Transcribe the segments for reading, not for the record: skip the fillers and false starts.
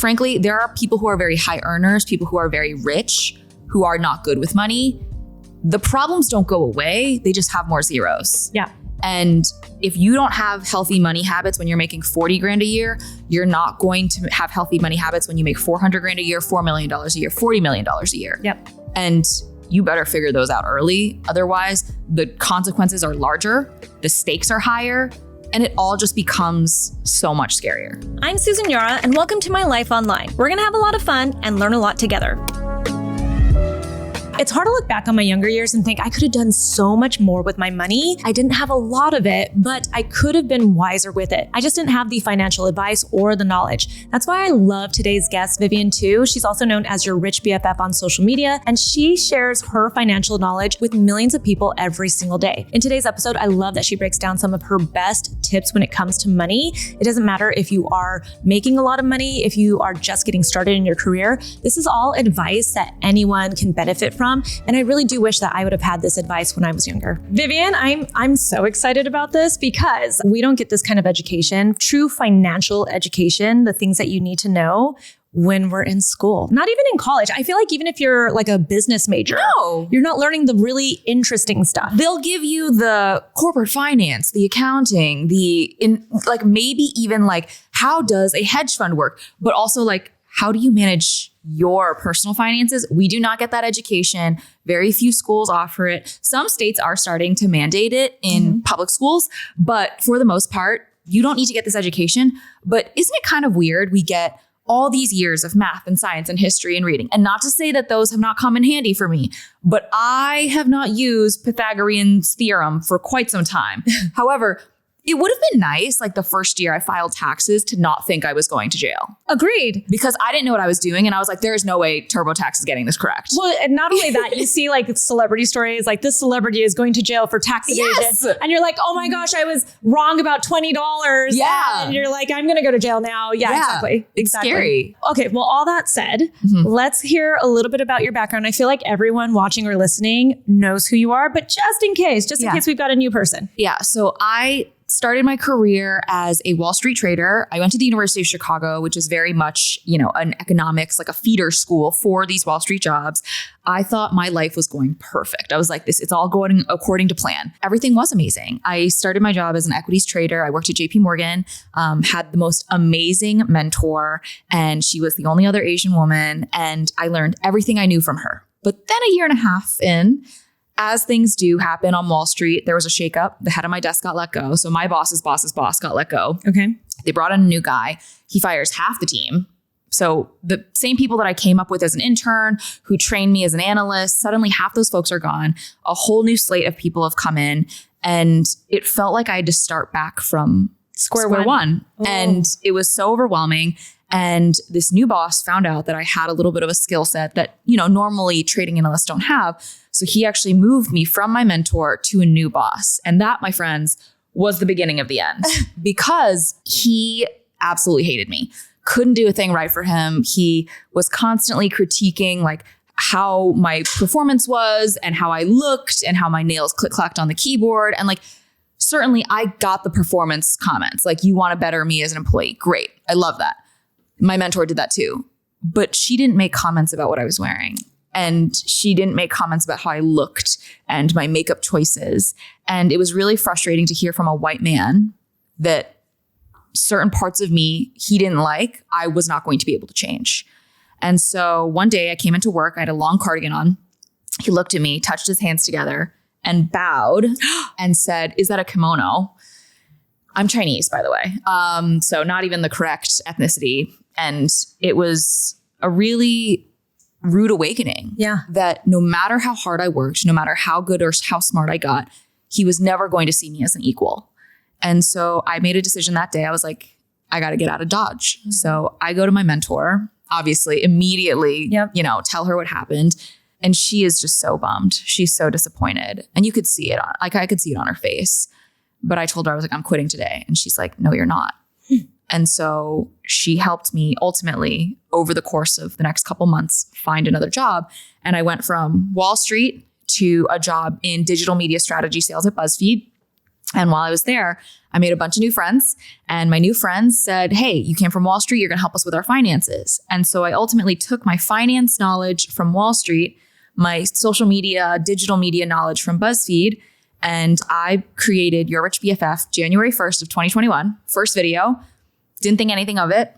frankly, there are people who are very high earners, people who are very rich, who are not good with money. The problems don't go away. They just have more zeros. Yeah. And if you don't have healthy money habits when you're making 40 grand a year, you're not going to have healthy money habits when you make 400 grand a year, $4 million a year, $40 million a year. Yep. And you better figure those out early. Otherwise, the consequences are larger, the stakes are higher, and it all just becomes so much scarier. I'm Susan Yara, and welcome to My Life Online. We're going to have a lot of fun and learn a lot together. It's hard to look back on my younger years and think I could have done so much more with my money. I didn't have a lot of it, but I could have been wiser with it. I just didn't have the financial advice or the knowledge. That's why I love today's guest, Vivian Tu. She's also known as your rich BFF on social media, and she shares her financial knowledge with millions of people every single day. In today's episode, I love that she breaks down some of her best tips when it comes to money. It doesn't matter if you are making a lot of money, if you are just getting started in your career. This is all advice that anyone can benefit from. And I really do wish that I would have had this advice when I was younger. Vivian, I'm so excited about this because we don't get this kind of education, true financial education, the things that you need to know when we're in school, not even in college. I feel like even if you're like a business major, you're not learning the really interesting stuff. They'll give you the corporate finance, the accounting, maybe even like, how does a hedge fund work? But also like, how do you manage your personal finances? We do not get that education. Very few schools offer it. Some states are starting to mandate it in public schools, but for the most part, you don't need to get this education. But isn't it kind of weird? We get all these years of math and science and history and reading. And not to say that those have not come in handy for me, but I have not used Pythagorean's theorem for quite some time. However, it would have been nice, like the first year I filed taxes, to not think I was going to jail. Agreed. Because I didn't know what I was doing. And I was like, there's no way TurboTax is getting this correct. Well, and not only that, you see like celebrity stories, like this celebrity is going to jail for tax evasion. Yes! And you're like, oh my gosh, I was wrong about $20. Yeah. And you're like, I'm going to go to jail now. Yeah, exactly. It's scary. Okay. Well, all that said, let's hear a little bit about your background. I feel like everyone watching or listening knows who you are, but just in case we've got a new person. Yeah. So I started my career as a Wall Street trader. I went to the University of Chicago, which is very much, an economics, like a feeder school for these Wall Street jobs. I thought my life was going perfect. I was like, it's all going according to plan. Everything was amazing. I started my job as an equities trader. I worked at JP Morgan, had the most amazing mentor, and she was the only other Asian woman. And I learned everything I knew from her. But then a year and a half in, as things do happen on Wall Street, there was a shakeup. The head of my desk got let go. So my boss's boss's boss got let go. Okay. They brought in a new guy. He fires half the team. So the same people that I came up with as an intern, who trained me as an analyst, suddenly half those folks are gone. A whole new slate of people have come in. And it felt like I had to start back from square one. Oh. And it was so overwhelming. And this new boss found out that I had a little bit of a skill set that, normally trading analysts don't have. So he actually moved me from my mentor to a new boss. And that, my friends, was the beginning of the end because he absolutely hated me. Couldn't do a thing right for him. He was constantly critiquing like how my performance was and how I looked and how my nails click-clacked on the keyboard. And like, certainly I got the performance comments. Like, you want to better me as an employee. Great. I love that. My mentor did that too. But she didn't make comments about what I was wearing. And she didn't make comments about how I looked and my makeup choices. And it was really frustrating to hear from a white man that certain parts of me he didn't like, I was not going to be able to change. And so one day I came into work, I had a long cardigan on. He looked at me, touched his hands together and bowed and said, "Is that a kimono?" I'm Chinese, by the way. So not even the correct ethnicity. And it was a really rude awakening. Yeah. That no matter how hard I worked, no matter how good or how smart I got, he was never going to see me as an equal. And so I made a decision that day. I was like, I got to get out of Dodge. So I go to my mentor, obviously immediately, tell her what happened. And she is just so bummed. She's so disappointed. And you could see it I could see it on her face. But I told her, I was like, I'm quitting today. And she's like, no, you're not. And so she helped me ultimately over the course of the next couple months find another job. And I went from Wall Street to a job in digital media strategy sales at BuzzFeed. And while I was there, I made a bunch of new friends, and my new friends said, hey, you came from Wall Street, you're going to help us with our finances. And so I ultimately took my finance knowledge from Wall Street, my social media, digital media knowledge from BuzzFeed, and I created Your Rich BFF January 1st of 2021. First video, didn't think anything of it,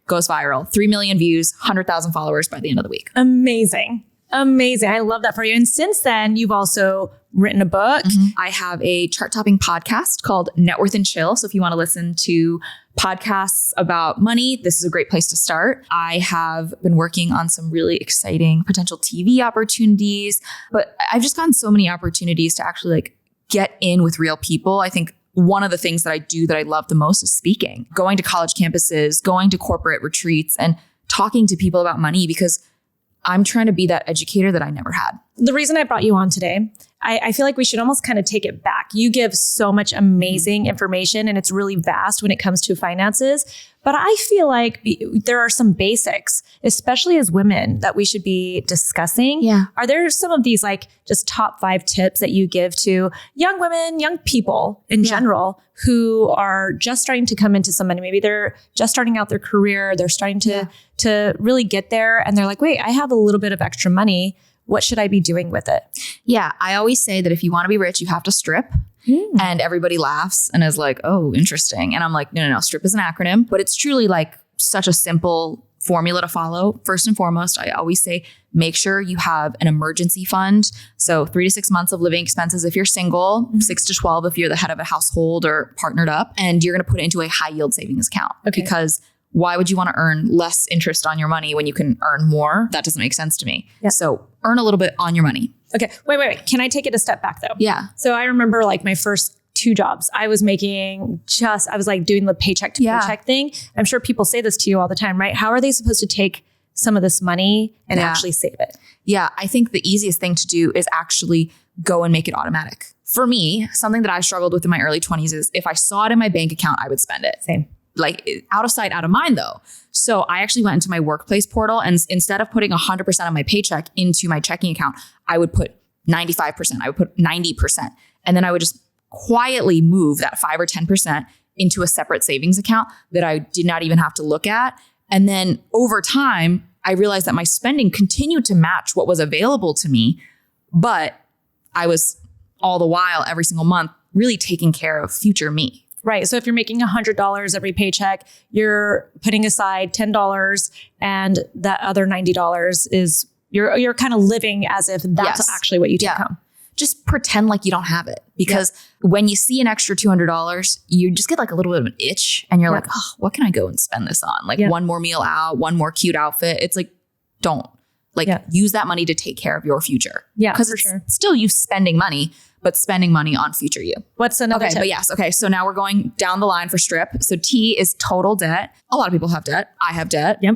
goes viral. 3 million views, 100,000 followers by the end of the week. Amazing. Amazing. I love that for you. And since then, you've also written a book. I have a chart-topping podcast called Net Worth and Chill. So if you want to listen to podcasts about money, this is a great place to start. I have been working on some really exciting potential TV opportunities, but I've just gotten so many opportunities to actually like get in with real people. I think one of the things that I do that I love the most is speaking, going to college campuses, going to corporate retreats, and talking to people about money, because I'm trying to be that educator that I never had. The reason I brought you on today, I feel like we should almost kind of take it back. You give so much amazing information, and it's really vast when it comes to finances. But I feel like there are some basics, especially as women, that we should be discussing. Yeah. Are there some of these like just top 5 tips that you give to young women, young people in general who are just starting to come into some money? Maybe they're just starting out their career. They're starting to really get there. And they're like, wait, I have a little bit of extra money. What should I be doing with it? Yeah. I always say that if you want to be rich, you have to strip. And everybody laughs and is like, oh, interesting. And I'm like, no. Strip is an acronym, but it's truly like such a simple formula to follow. First and foremost, I always say, make sure you have an emergency fund. So 3 to 6 months of living expenses if you're single, 6 to 12 if you're the head of a household or partnered up, and you're going to put it into a high yield savings account. Okay. Because why would you want to earn less interest on your money when you can earn more? That doesn't make sense to me. Yeah. So earn a little bit on your money. Okay. Wait. Can I take it a step back though? Yeah. So I remember like my first 2 jobs, I was making I was like doing the paycheck to paycheck thing. I'm sure people say this to you all the time, right? How are they supposed to take some of this money and actually save it? Yeah. I think the easiest thing to do is actually go and make it automatic. For me, something that I struggled with in my early 20s is if I saw it in my bank account, I would spend it. Same. Like out of sight, out of mind though. So I actually went into my workplace portal, and instead of putting 100% of my paycheck into my checking account, I would put 95%, I would put 90%. And then I would just quietly move that 5 or 10% into a separate savings account that I did not even have to look at. And then over time, I realized that my spending continued to match what was available to me, but I was all the while, every single month, really taking care of future me. Right. So if you're making $100 every paycheck, you're putting aside $10, and that other $90 is you're kind of living as if that's actually what you take home. Just pretend like you don't have it, because when you see an extra $200, you just get like a little bit of an itch, and you're like, oh, what can I go and spend this on? Like one more meal out, one more cute outfit. It's like, don't use that money to take care of your future. Yeah, because it's still you spending money, but spending money on future you. What's another tip? But yes. Okay. So now we're going down the line for strip. So T is total debt. A lot of people have debt. I have debt. Yep.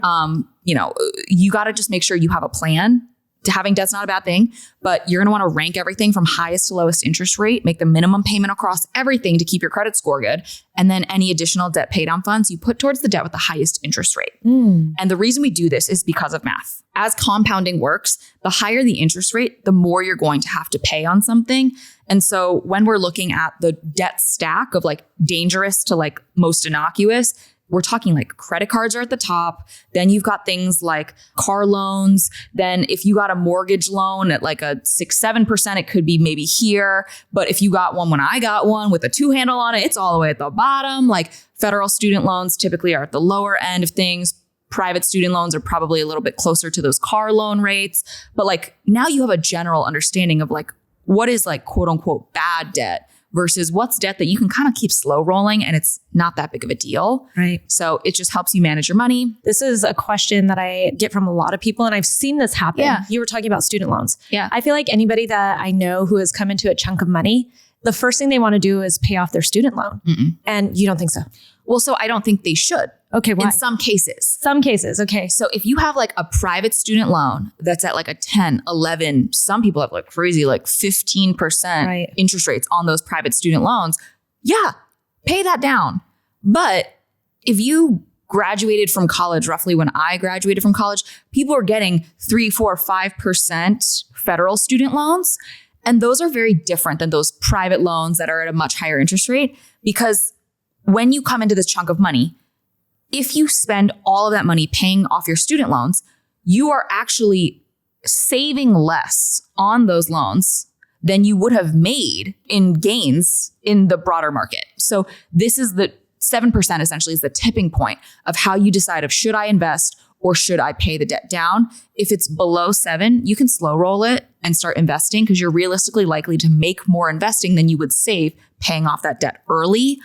You got to just make sure you have a plan. Having debt's not a bad thing, but you're going to want to rank everything from highest to lowest interest rate, make the minimum payment across everything to keep your credit score good. And then any additional debt pay down funds you put towards the debt with the highest interest rate. And the reason we do this is because of math. As compounding works, the higher the interest rate, the more you're going to have to pay on something. And so when we're looking at the debt stack of like dangerous to like most innocuous, we're talking like credit cards are at the top. Then you've got things like car loans. Then if you got a mortgage loan at like a 6-7%, it could be maybe here. But if you got one when I got one with a 2 handle on it, it's all the way at the bottom. Like federal student loans typically are at the lower end of things. Private student loans are probably a little bit closer to those car loan rates. But like now you have a general understanding of like what is like quote unquote bad debt versus what's debt that you can kind of keep slow rolling and it's not that big of a deal. Right. So it just helps you manage your money. This is a question that I get from a lot of people, and I've seen this happen. Yeah. You were talking about student loans. Yeah. I feel like anybody that I know who has come into a chunk of money, the first thing they want to do is pay off their student loan. And you don't think so? Well, so I don't think they should. Okay, why? In some cases. Some cases, okay. So if you have like a private student loan that's at like a 10, 11, some people have like crazy like 15% interest rates on those private student loans. Yeah, pay that down. But if you graduated from college roughly when I graduated from college, people were getting 3, 4, 5% federal student loans. And those are very different than those private loans that are at a much higher interest rate, because when you come into this chunk of money, if you spend all of that money paying off your student loans, you are actually saving less on those loans than you would have made in gains in the broader market. So this is the 7% essentially is the tipping point of how you decide of should I invest or should I pay the debt down? If it's below 7, you can slow roll it and start investing because you're realistically likely to make more investing than you would save paying off that debt early.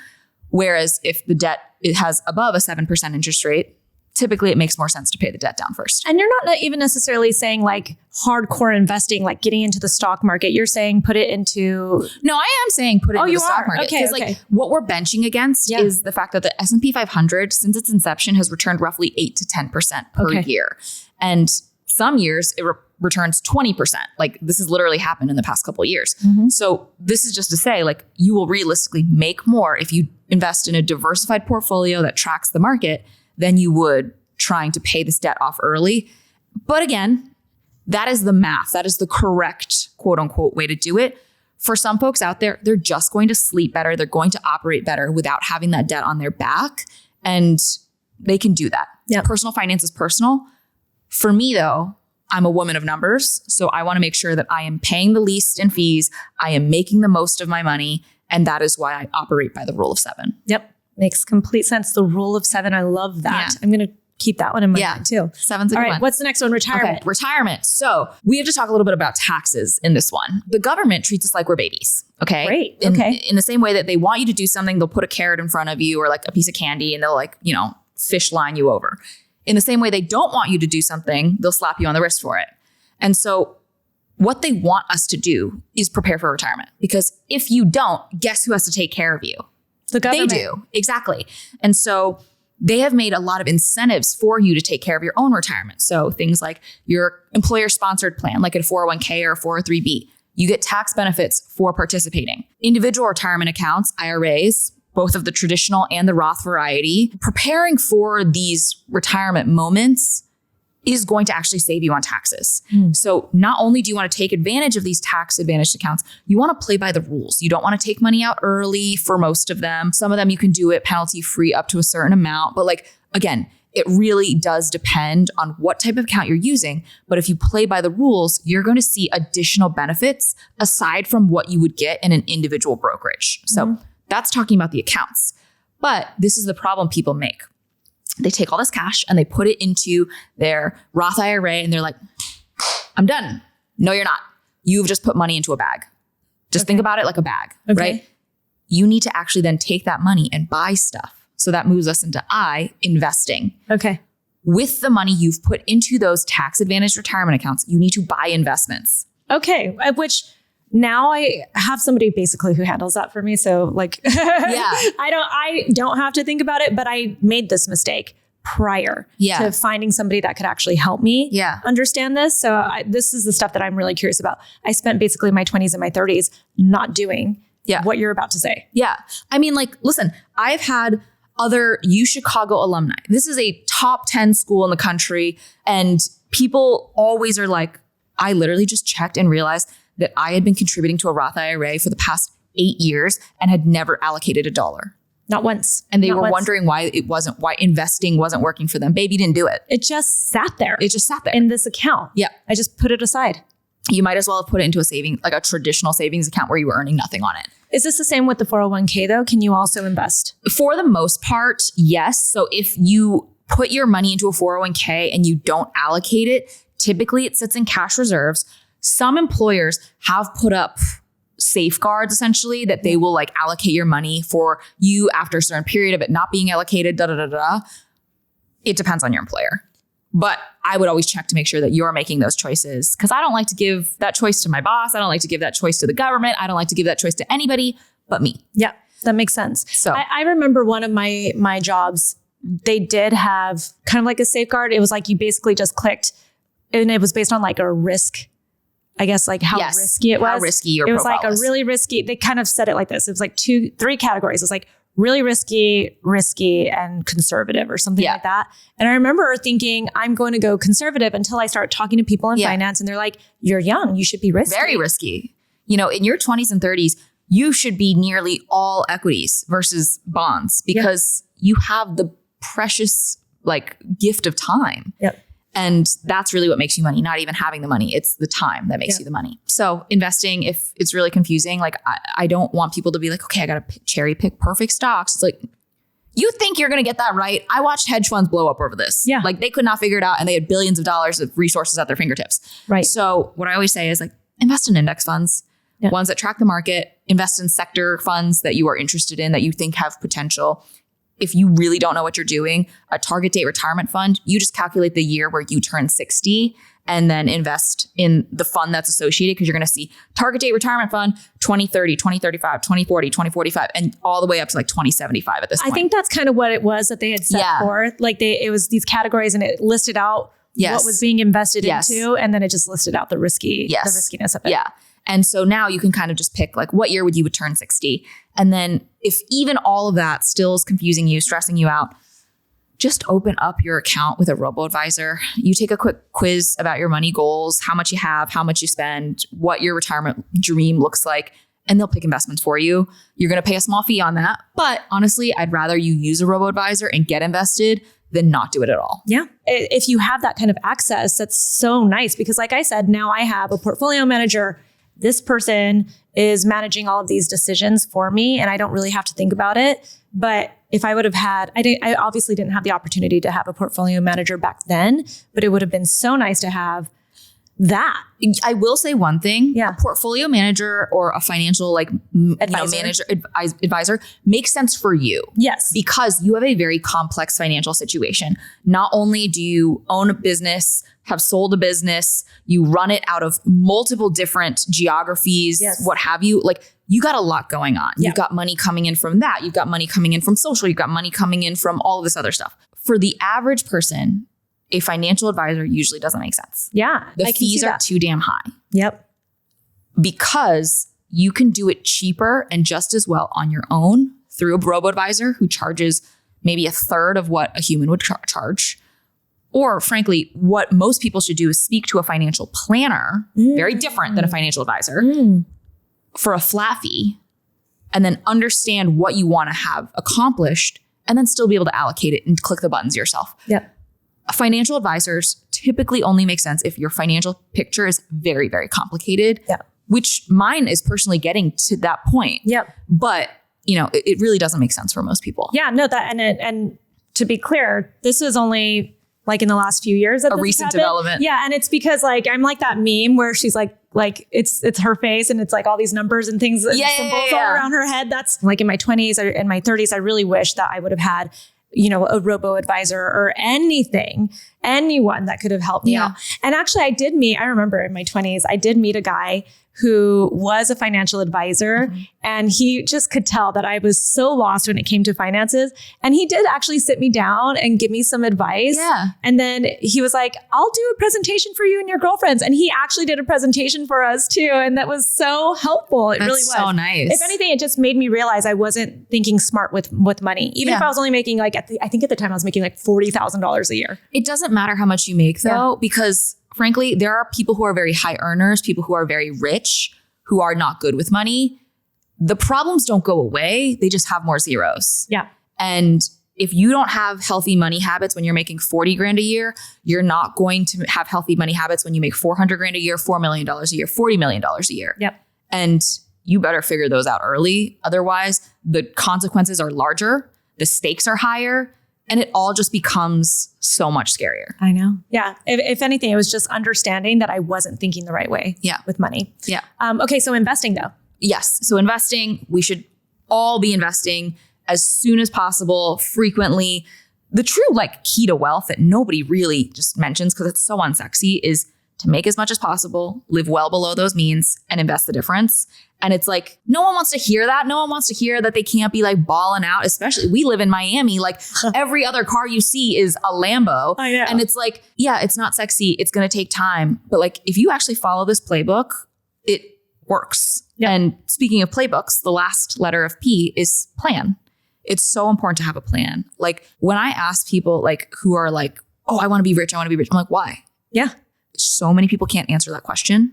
Whereas if the debt it has above a 7% interest rate, typically it makes more sense to pay the debt down first. And you're not even necessarily saying like hardcore investing, like getting into the stock market. You're saying put it into... No, I am saying put it into the stock market. Okay, like what we're benching against is the fact that the S&P 500, since its inception, has returned roughly 8 to 10% per year. And some years it returns 20%. Like this has literally happened in the past couple of years. So this is just to say, like, you will realistically make more if you invest in a diversified portfolio that tracks the market than you would trying to pay this debt off early. But again, that is the math. That is the correct quote unquote way to do it. For some folks out there, they're just going to sleep better. They're going to operate better without having that debt on their back. And they can do that. Personal finance is personal. For me though, I'm a woman of numbers. So I want to make sure that I am paying the least in fees. I am making the most of my money. And that is why I operate by the rule of 7. Yep. Makes complete sense. The rule of 7. I love that. I'm going to keep that one in mind too. 7's a good one. What's the next one? Retirement. Okay, retirement. So we have to talk a little bit about taxes in this one. The government treats us like we're babies. Okay. Great. In the same way that they want you to do something, they'll put a carrot in front of you or like a piece of candy and they'll like, fish line you over. In the same way they don't want you to do something, they'll slap you on the wrist for it. And so what they want us to do is prepare for retirement, because if you don't, guess who has to take care of you? The government. They do. Exactly. And so they have made a lot of incentives for you to take care of your own retirement. So things like your employer sponsored plan, like a 401k or a 403b, you get tax benefits for participating. Individual retirement accounts, IRAs, both of the traditional and the Roth variety, preparing for these retirement moments is going to actually save you on taxes. So not only do you want to take advantage of these tax advantaged accounts, you want to play by the rules. You don't want to take money out early for most of them. Some of them you can do it penalty free up to a certain amount. But like, again, it really does depend on what type of account you're using. But if you play by the rules, you're going to see additional benefits aside from what you would get in an individual brokerage. So that's talking about the accounts. But this is the problem people make. They take all this cash and they put it into their Roth IRA and they're like, I'm done. No, you're not. You've just put money into a bag. Just think about it like a bag, right? You need to actually then take that money and buy stuff. So that moves us into investing. Okay. With the money you've put into those tax advantaged retirement accounts, you need to buy investments. Okay. Which now I have somebody basically who handles that for me. So like, I don't have to think about it, but I made this mistake prior to finding somebody that could actually help me understand this. So this is the stuff that I'm really curious about. I spent basically my 20s and my 30s not doing what you're about to say. Yeah. I mean, like, listen, I've had other U Chicago alumni. This is a top 10 school in the country. And people always are like, I literally just checked and realized that I had been contributing to a Roth IRA for the past 8 years and had never allocated $1. Not once. And they were wondering why investing wasn't working for them. Baby didn't do it. It just sat there. It just sat there. In this account. Yeah. I just put it aside. You might as well have put it into a saving, like a traditional savings account where you were earning nothing on it. Is this the same with the 401k though? Can you also invest? For the most part, yes. So if you put your money into a 401k and you don't allocate it, typically it sits in cash reserves. Some employers have put up safeguards essentially that they will like allocate your money for you after a certain period of it not being allocated, It depends on your employer. But I would always check to make sure that you're making those choices, because I don't like to give that choice to my boss. I don't like to give that choice to the government. I don't like to give that choice to anybody but me. Yeah, that makes sense. So I remember one of my jobs, they did have kind of like a safeguard. It was like you basically just clicked and it was based on like a risk, I guess, like how risky it was. How risky your profile was. It was like a really risky, they kind of said it like this. It was like 3 categories. It was like really risky, and conservative or something like that. And I remember thinking, I'm going to go conservative until I start talking to people in finance and they're like, you're young, you should be risky. Very risky. in your 20s and 30s, you should be nearly all equities versus bonds because you have the precious gift of time. Yep. And that's really what makes you money, not even having the money. It's the time that makes you the money. So investing, if it's really confusing, I don't want people to be like, okay, I got to cherry pick perfect stocks. It's like, you think you're going to get that right? I watched hedge funds blow up over this. Yeah. They could not figure it out and they had billions of dollars of resources at their fingertips. Right. So what I always say is invest in index funds, ones that track the market, invest in sector funds that you are interested in, that you think have potential. If you really don't know what you're doing, a target date retirement fund, you just calculate the year where you turn 60 and then invest in the fund that's associated, because you're going to see target date retirement fund 2030, 2035, 2040, 2045, and all the way up to 2075 at this point. I think that's kind of what it was that they had set forth. It was these categories and it listed out what was being invested into, and then it just listed out the riskiness of it. Yeah. And so now you can kind of just pick what year would you turn 60. And then if even all of that still is confusing you, stressing you out, just open up your account with a robo-advisor. You take a quick quiz about your money goals, how much you have, how much you spend, what your retirement dream looks like, and they'll pick investments for you. You're going to pay a small fee on that. But honestly, I'd rather you use a robo-advisor and get invested than not do it at all. Yeah. If you have that kind of access, that's so nice, because like I said, now I have a portfolio manager. This person is managing all of these decisions for me, and I don't really have to think about it. But if I would have had, I obviously didn't have the opportunity to have a portfolio manager back then, but it would have been so nice to have that. I will say one thing. Yeah. A portfolio manager or a financial advisor makes sense for you. Yes. Because you have a very complex financial situation. Not only do you own a business, have sold a business, you run it out of multiple different geographies, what have you. You got a lot going on. You've got money coming in from that. You've got money coming in from social. You've got money coming in from all of this other stuff. For the average person, a financial advisor usually doesn't make sense. Yeah. The fees are too damn high. Yep. Because you can do it cheaper and just as well on your own through a robo-advisor who charges maybe a third of what a human would charge. Or frankly, what most people should do is speak to a financial planner, very different than a financial advisor, for a flat fee, and then understand what you want to have accomplished, and then still be able to allocate it and click the buttons yourself. Yep. Financial advisors typically only make sense if your financial picture is very, very complicated, which mine is personally getting to that point. Yep. But, it really doesn't make sense for most people. Yeah, no, and to be clear, this is only in the last few years that a recent development. Yeah. And it's because I'm like that meme where she's like it's her face and it's all these numbers and things and symbols all around her head. That's in my 20s or in my 30s, I really wish that I would have had a robo-advisor or anyone that could have helped me out. And actually I remember in my 20s, I did meet a guy who was a financial advisor, and he just could tell that I was so lost when it came to finances. And he did actually sit me down and give me some advice. Yeah. And then he was like, I'll do a presentation for you and your girlfriends. And he actually did a presentation for us too. And that was so helpful. That's really was. So nice. If anything, it just made me realize I wasn't thinking smart with money. Even if I was only making I think at the time I was making $40,000 a year. It doesn't matter how much you make though, because frankly, there are people who are very high earners, people who are very rich, who are not good with money. The problems don't go away. They just have more zeros. Yeah. And if you don't have healthy money habits when you're making 40 grand a year, you're not going to have healthy money habits when you make 400 grand a year, $4 million a year, $40 million a year. Yep. And you better figure those out early. Otherwise, the consequences are larger, the stakes are higher, and it all just becomes so much scarier. I know. Yeah. If anything, it was just understanding that I wasn't thinking the right way with money. Yeah. Okay. So investing though. Yes. So investing, we should all be investing as soon as possible, frequently. The true key to wealth that nobody really just mentions because it's so unsexy is to make as much as possible, live well below those means, and invest the difference. And it's no one wants to hear that. No one wants to hear that they can't be balling out, especially we live in Miami. Every other car you see is a Lambo. I know. And it's it's not sexy. It's going to take time. But if you actually follow this playbook, it works. Yep. And speaking of playbooks, the last letter of P is plan. It's so important to have a plan. When I ask people who are oh, I want to be rich. I want to be rich. I'm why? Yeah. So many people can't answer that question.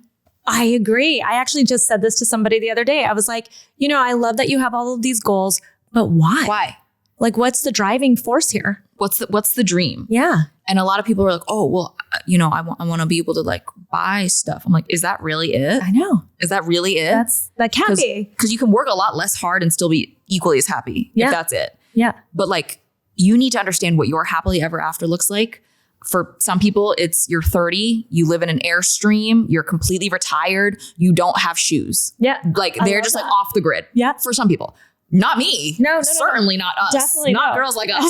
I agree. I actually just said this to somebody the other day. I was like, I love that you have all of these goals, but why? Why? Like, what's the driving force here? What's the dream? Yeah. And a lot of people are like, oh, well, I want to be able to like buy stuff. I'm like, is that really it? I know. Is that really it? That can't be. Because you can work a lot less hard and still be equally as happy if that's it. Yeah. But like, you need to understand what your happily ever after looks like. For some people, it's you're 30, you live in an Airstream, you're completely retired, you don't have shoes. Yeah. Like they're just like off the grid. Yeah. For some people. Not me. No, certainly not us. Definitely not girls like us.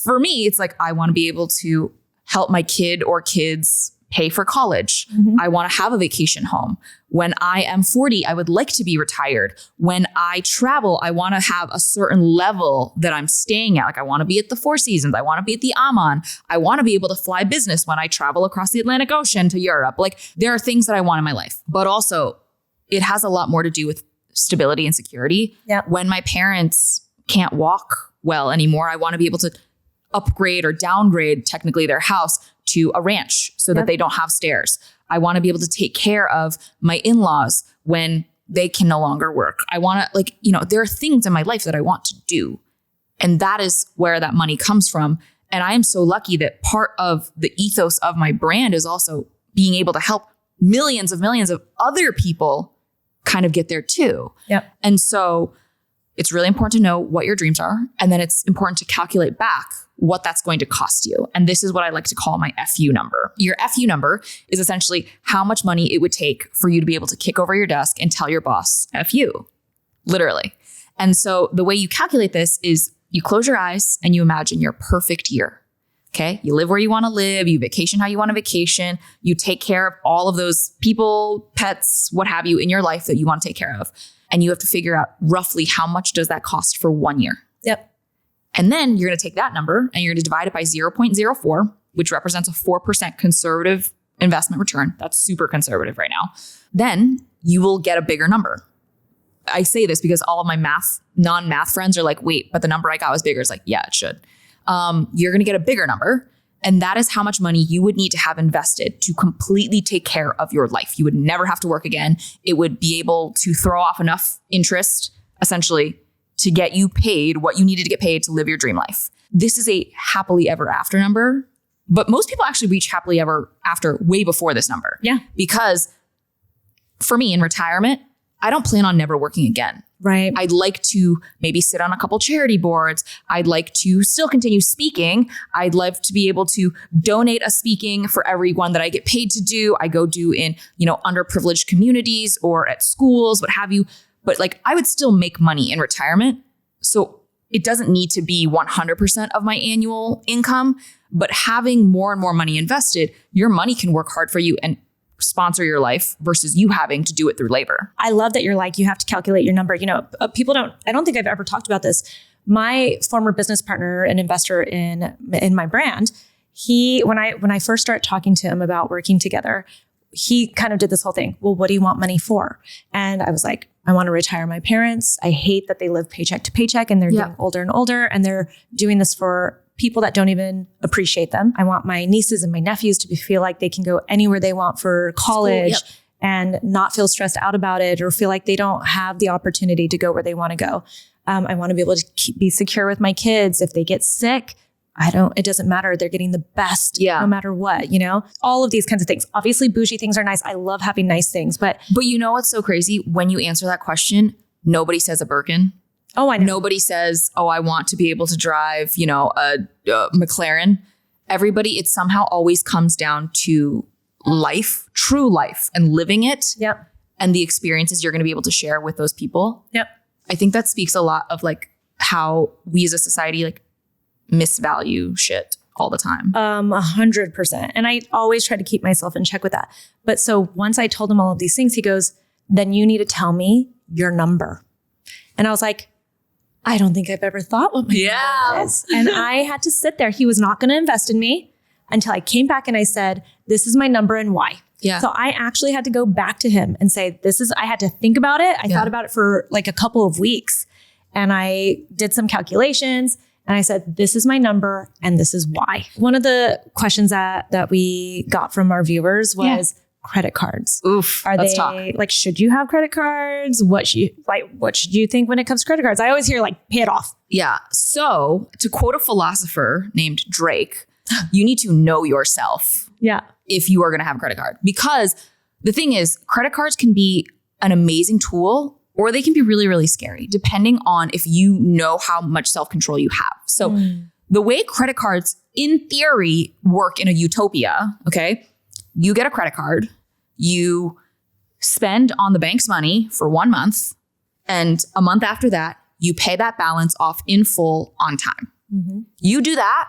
For me, it's like I want to be able to help my kid or kids pay for college. Mm-hmm. I want to have a vacation home. When I am 40, I would like to be retired. When I travel, I want to have a certain level that I'm staying at. Like I want to be at the Four Seasons. I want to be at the Aman. I want to be able to fly business when I travel across the Atlantic Ocean to Europe. Like there are things that I want in my life, but also it has a lot more to do with stability and security. Yep. When my parents can't walk well anymore, I want to be able to upgrade or downgrade technically their house to a ranch so that they don't have stairs. I want to be able to take care of my in-laws when they can no longer work. I want to there are things in my life that I want to do. And that is where that money comes from. And I am so lucky that part of the ethos of my brand is also being able to help millions of other people kind of get there too. Yep. And so it's really important to know what your dreams are. And then it's important to calculate back what that's going to cost you. And this is what I like to call my FU number. Your FU number is essentially how much money it would take for you to be able to kick over your desk and tell your boss, FU, literally. And so the way you calculate this is you close your eyes and you imagine your perfect year. Okay. You live where you want to live. You vacation how you want to vacation. You take care of all of those people, pets, what have you in your life that you want to take care of. And you have to figure out roughly how much does that cost for 1 year. Yep. And then you're going to take that number and you're going to divide it by 0.04, which represents a 4% conservative investment return. That's super conservative right now. Then you will get a bigger number. I say this because all of my non-math friends are like, wait, but the number I got was bigger. It's like, yeah, it should. You're going to get a bigger number. And that is how much money you would need to have invested to completely take care of your life. You would never have to work again. It would be able to throw off enough interest, essentially, to get you paid what you needed to get paid to live your dream life. This is a happily ever after number, but most people actually reach happily ever after way before this number. Yeah. Because for me in retirement, I don't plan on never working again. Right. I'd like to maybe sit on a couple charity boards. I'd like to still continue speaking. I'd love to be able to donate a speaking for every one that I get paid to do. I go do in, underprivileged communities or at schools, what have you. But like I would still make money in retirement. So it doesn't need to be 100% of my annual income, but having more and more money invested, your money can work hard for you and sponsor your life versus you having to do it through labor. I love that you're like, you have to calculate your number. I don't think I've ever talked about this. My former business partner and investor in my brand, when I first started talking to him about working together, he kind of did this whole thing. Well, what do you want money for? And I was like, I want to retire my parents. I hate that they live paycheck to paycheck and they're getting older and older and they're doing this for people that don't even appreciate them. I want my nieces and my nephews to feel like they can go anywhere they want for college and not feel stressed out about it or feel like they don't have the opportunity to go where they want to go. I want to be able to be secure with my kids. If they get sick, it doesn't matter. They're getting the best no matter what, all of these kinds of things. Obviously bougie things are nice. I love having nice things, but you know what's so crazy? When you answer that question, nobody says a Birkin. Oh, I know. Nobody says, oh, I want to be able to drive, a McLaren. Everybody, it somehow always comes down to life, true life, and living it. Yep. And the experiences you're going to be able to share with those people. Yep. I think that speaks a lot of like how we as a society like misvalue shit all the time. 100%. And I always try to keep myself in check with that. But so once I told him all of these things, he goes, then you need to tell me your number. And I was like, I don't think I've ever thought what my number is. And I had to sit there. He was not going to invest in me until I came back and I said, this is my number and why. Yeah. So I actually had to go back to him and say, I had to think about it. I thought about it for like a couple of weeks and I did some calculations and I said, this is my number and this is why. One of the questions that we got from our viewers was, credit cards? Oof. Are let's they talk. like, should you have credit cards? What should you think when it comes to credit cards? I always hear like, pay it off. Yeah. So to quote a philosopher named Drake, you need to know yourself. Yeah. If you are going to have a credit card, because the thing is, credit cards can be an amazing tool or they can be really, really scary depending on if you know how much self-control you have. So the way credit cards in theory work in a utopia, okay, you get a credit card, you spend on the bank's money for 1 month, and a month after that, you pay that balance off in full on time. You do that,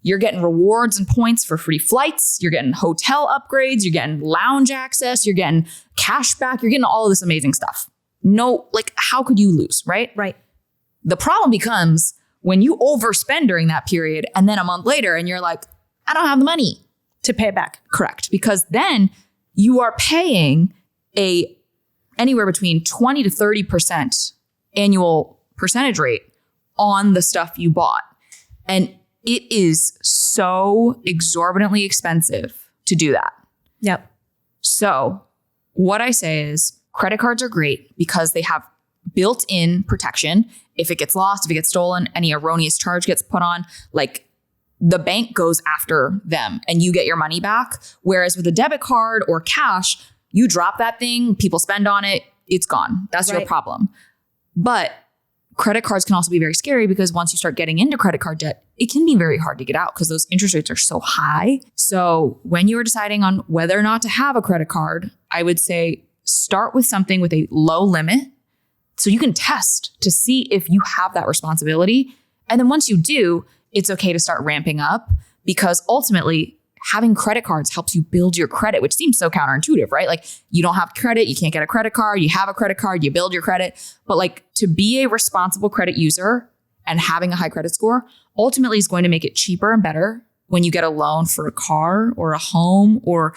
you're getting rewards and points for free flights, you're getting hotel upgrades, you're getting lounge access, you're getting cash back, you're getting all of this amazing stuff. No, like, how could you lose, right? Right. The problem becomes when you overspend during that period and then a month later and you're like, I don't have the money To pay it back. Correct. Because then you are paying anywhere between 20 to 30% annual percentage rate on the stuff you bought. And it is so exorbitantly expensive to do that. Yep. So what I say is credit cards are great because they have built-in protection. If it gets lost, if it gets stolen, any erroneous charge gets put on, like the bank goes after them and you get your money back. Whereas with a debit card or cash, you drop that thing, people spend on it, it's gone. That's your problem. But credit cards can also be very scary because once you start getting into credit card debt, it can be very hard to get out because those interest rates are so high. So when you are deciding on whether or not to have a credit card, I would say start with something with a low limit so you can test to see if you have that responsibility. And then once you do, it's okay to start ramping up because ultimately having credit cards helps you build your credit, which seems so counterintuitive, right? Like you don't have credit, you can't get a credit card, you have a credit card, you build your credit. But like to be a responsible credit user and having a high credit score ultimately is going to make it cheaper and better when you get a loan for a car or a home or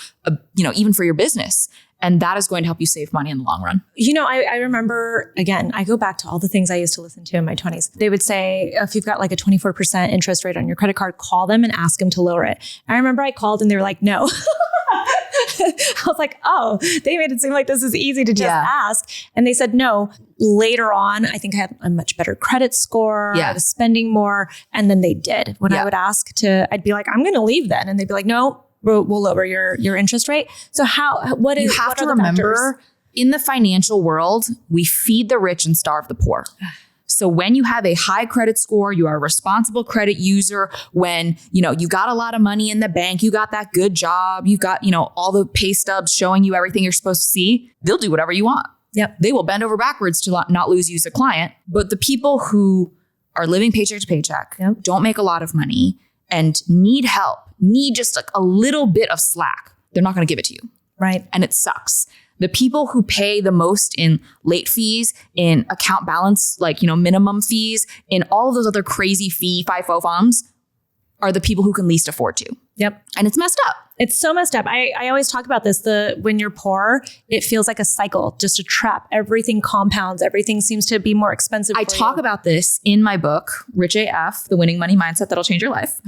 even for your business. And that is going to help you save money in the long run. You know, I remember, again, I go back to all the things I used to listen to in my 20s. They would say, if you've got like a 24% interest rate on your credit card, call them and ask them to lower it. I remember I called and they were like, no. I was like, oh, they made it seem like this is easy to just ask. And they said, no. Later on, I think I had a much better credit score. I was spending more. And then they did. When I would ask I'd be like, I'm going to leave then. And they'd be like, no, we'll lower your interest rate. So you have to remember in the financial world, we feed the rich and starve the poor. So when you have a high credit score, you are a responsible credit user. When, you got a lot of money in the bank, you got that good job, you got, all the pay stubs showing you everything you're supposed to see, they'll do whatever you want. Yep. They will bend over backwards to not lose you as a client. But the people who are living paycheck to paycheck, don't make a lot of money and need help, need just like a little bit of slack, they're not going to give it to you. Right. And it sucks. The people who pay the most in late fees, in account balance, minimum fees, in all of those other crazy FIFO FOMs are the people who can least afford to. Yep. And it's messed up. It's so messed up. I always talk about this. When you're poor, it feels like a cycle, just a trap. Everything compounds. Everything seems to be more expensive. I talk about this in my book, Rich AF, The Winning Money Mindset That'll Change Your Life.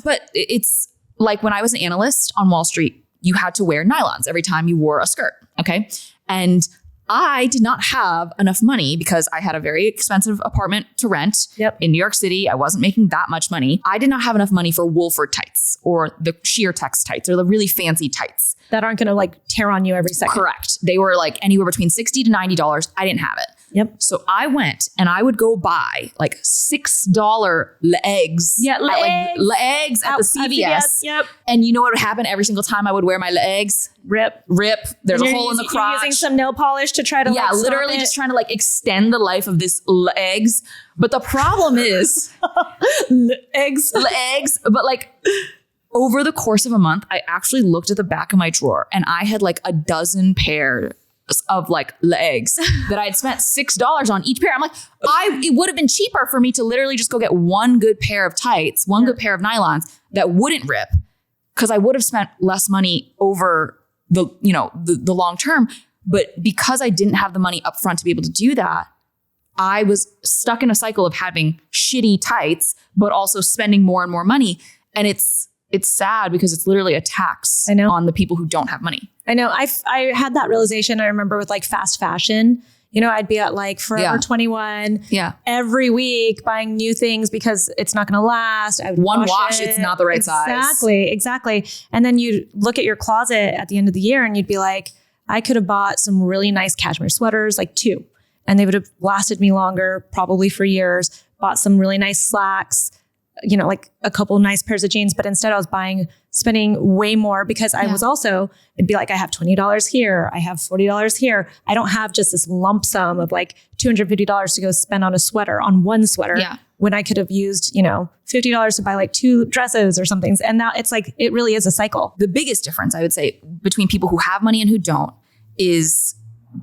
But it's like when I was an analyst on Wall Street, you had to wear nylons every time you wore a skirt. Okay. And I did not have enough money because I had a very expensive apartment to rent in New York City. I wasn't making that much money. I did not have enough money for Wolford tights or the sheer text tights or the really fancy tights. That aren't going to like tear on you every second. Correct. They were like anywhere between $60 to $90. I didn't have it. Yep. So I went and I would go buy like $6 legs. Yeah, legs at the CVS. Yep. And you know what would happen every single time I would wear my legs? Rip. There's a hole in the crotch. You're using some nail polish to try to literally just trying to extend the life of this legs. But the problem is legs. But over the course of a month, I actually looked at the back of my drawer and I had like a dozen pairs of legs that I had spent $6 on each pair. I'm like, it would have been cheaper for me to literally just go get one good pair of tights, one good pair of nylons that wouldn't rip, because I would have spent less money over the long term. But because I didn't have the money up front to be able to do that, I was stuck in a cycle of having shitty tights, but also spending more and more money. And it's it's sad because it's literally a tax on the people who don't have money. I know. I had that realization. I remember with like fast fashion, you know, I'd be at like Forever 21 every week buying new things because it's not going to last. I would wash it's not the right size. Exactly. And then you look at your closet at the end of the year and you'd be like, I could have bought some really nice cashmere sweaters, like 2, and they would have lasted me longer, probably for years. Bought some really nice slacks, you know, like a couple nice pairs of jeans, but instead I was spending way more because I was also, it'd be like, I have $20 here. I have $40 here. I don't have just this lump sum of like $250 to go spend on a sweater, on one sweater, when I could have used, you know, $50 to buy like 2 dresses or something. And now it's like, it really is a cycle. The biggest difference I would say between people who have money and who don't is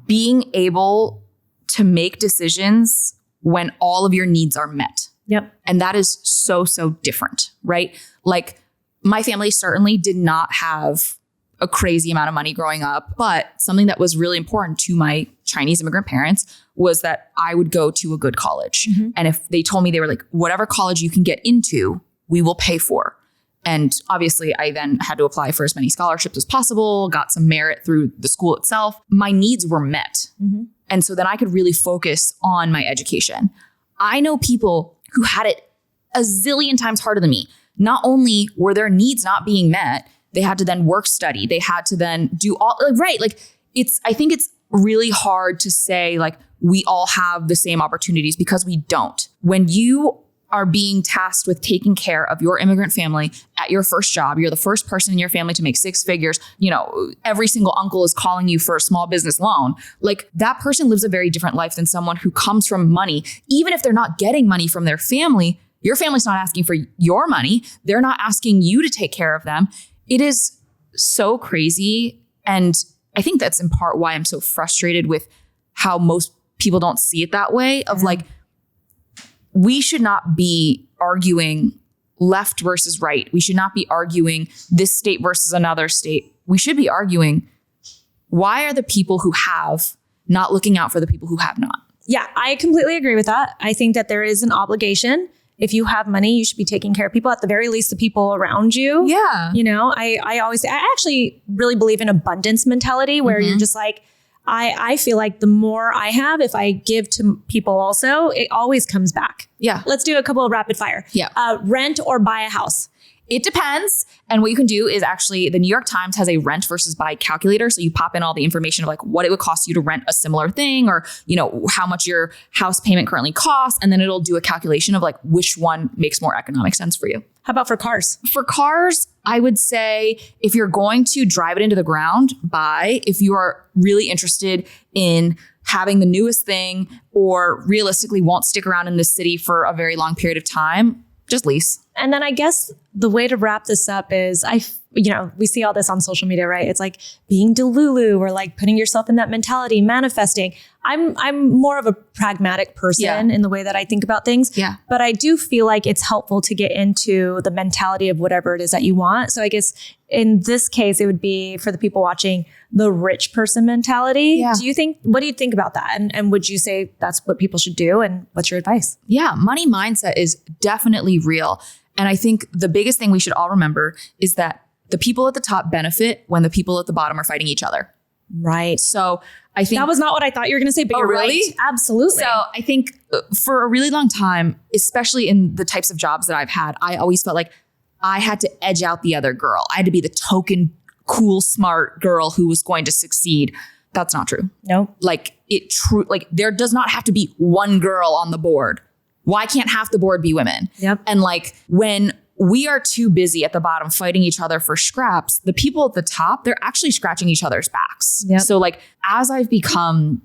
being able to make decisions when all of your needs are met. Yep. And that is so, so different, right? Like my family certainly did not have a crazy amount of money growing up, but something that was really important to my Chinese immigrant parents was that I would go to a good college. Mm-hmm. And if they told me, they were like, whatever college you can get into, we will pay for. And obviously I then had to apply for as many scholarships as possible, got some merit through the school itself. My needs were met. Mm-hmm. And so then I could really focus on my education. I know people who had it a zillion times harder than me. Not only were their needs not being met, they had to then work study. They had to then do all, right. Like I think it's really hard to say like we all have the same opportunities because we don't. When you are being tasked with taking care of your immigrant family at your first job, you're the first person in your family to make 6 figures. You know, every single uncle is calling you for a small business loan. Like that person lives a very different life than someone who comes from money. Even if they're not getting money from their family, your family's not asking for your money. They're not asking you to take care of them. It is so crazy. And I think that's in part why I'm so frustrated with how most people don't see it that way of like, we should not be arguing left versus right. We should not be arguing this state versus another state. We should be arguing, why are the people who have not looking out for the people who have not? Yeah, I completely agree with that. I think that there is an obligation. If you have money, you should be taking care of people, at the very least, the people around you. Yeah. You know, I actually really believe in abundance mentality where you're just like, I feel like the more I have, if I give to people also, it always comes back. Yeah. Let's do a couple of rapid fire. Yeah. Rent or buy a house? It depends. And what you can do is actually the New York Times has a rent versus buy calculator. So you pop in all the information of like what it would cost you to rent a similar thing or, you know, how much your house payment currently costs. And then it'll do a calculation of like which one makes more economic sense for you. How about for cars? For cars, I would say if you're going to drive it into the ground, buy. If you are really interested in having the newest thing or realistically won't stick around in this city for a very long period of time, just lease. And then I guess the way to wrap this up is we see all this on social media, right? It's like being Delulu or like putting yourself in that mentality, manifesting. I'm more of a pragmatic person in the way that I think about things. Yeah. But I do feel like it's helpful to get into the mentality of whatever it is that you want. So I guess in this case, it would be for the people watching the rich person mentality. Yeah. What do you think about that? And would you say that's what people should do? And what's your advice? Yeah. Money mindset is definitely real. And I think the biggest thing we should all remember is that the people at the top benefit when the people at the bottom are fighting each other. Right. So I think that was not what I thought you were going to say, but you're really? Right. Absolutely. So I think for a really long time, especially in the types of jobs that I've had, I always felt like I had to edge out the other girl. I had to be the token, cool, smart girl who was going to succeed. That's not true. No. Like there does not have to be one girl on the board. Why can't half the board be women? Yep. And like when we are too busy at the bottom fighting each other for scraps, the people at the top, they're actually scratching each other's backs. Yep. So like as I've become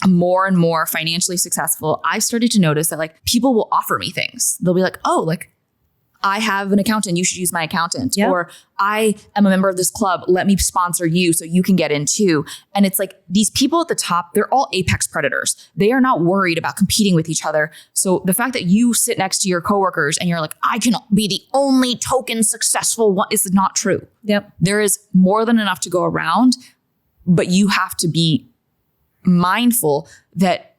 more and more financially successful, I started to notice that like people will offer me things. They'll be like, oh, like I have an accountant, you should use my accountant. Yep. Or I am a member of this club, let me sponsor you so you can get in too. And it's like these people at the top, they're all apex predators. They are not worried about competing with each other. So the fact that you sit next to your coworkers and you're like, I can be the only token successful one is not true. Yep. There is more than enough to go around, but you have to be mindful that,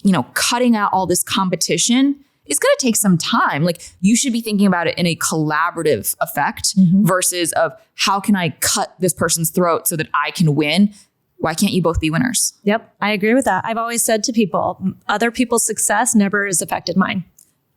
you know, cutting out all this competition it's going to take some time. Like you should be thinking about it in a collaborative effect versus of how can I cut this person's throat so that I can win? Why can't you both be winners? Yep, I agree with that. I've always said to people, other people's success never has affected mine.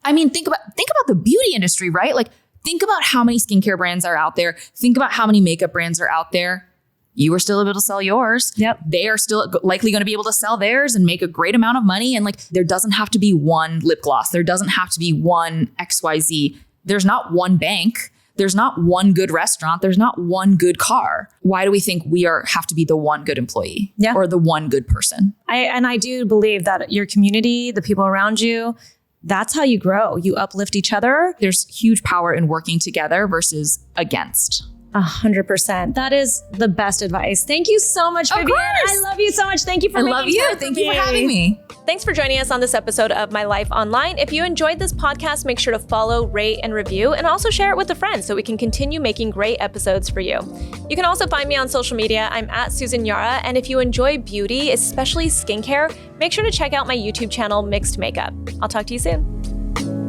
I mean, think about the beauty industry, right? Like think about how many skincare brands are out there. Think about how many makeup brands are out there. You are still able to sell yours. Yep. They are still likely going to be able to sell theirs and make a great amount of money. And like, there doesn't have to be one lip gloss. There doesn't have to be one XYZ. There's not one bank. There's not one good restaurant. There's not one good car. Why do we think we have to be the one good employee or the one good person? I do believe that your community, the people around you, that's how you grow. You uplift each other. There's huge power in working together versus against. 100%. That is the best advice. Thank you so much, Vivian. I love you so much. Thank you for making time for me. I love you. Thank you for having me. Thanks for joining us on this episode of My Life Online. If you enjoyed this podcast, make sure to follow, rate, and review, and also share it with a friend so we can continue making great episodes for you. You can also find me on social media. I'm at Susan Yara. And if you enjoy beauty, especially skincare, make sure to check out my YouTube channel, Mixed Makeup. I'll talk to you soon.